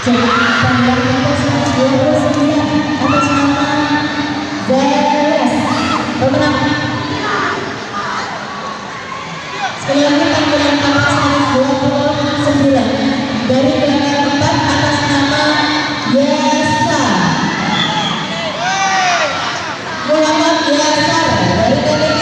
Tanggal 129 atas nama Zeres pemenang. Sekali lagi panggilan atas nama 29 dari belakang 4 atas nama Yesa Muhammad Yasar dari TPG.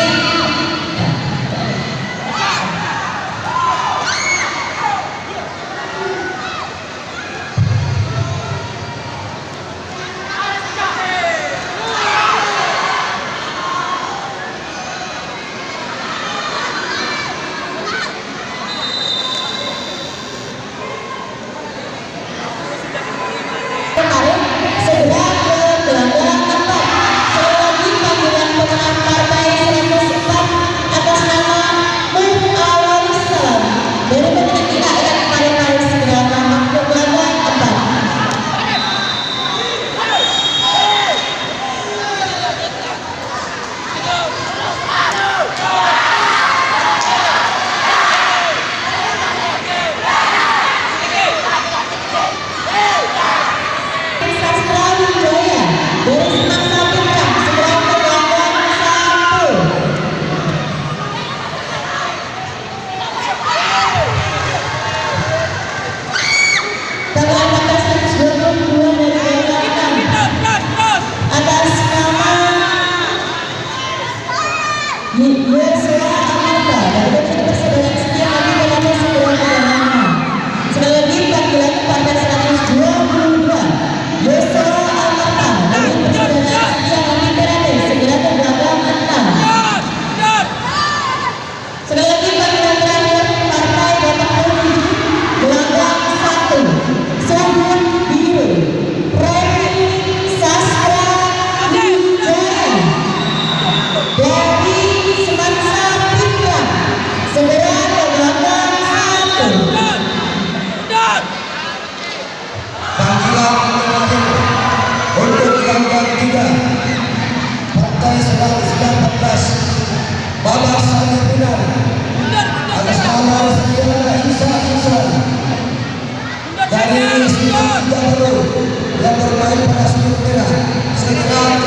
Babak semifinal atas nama Isa dari Siti yang bermain pada sudut merah.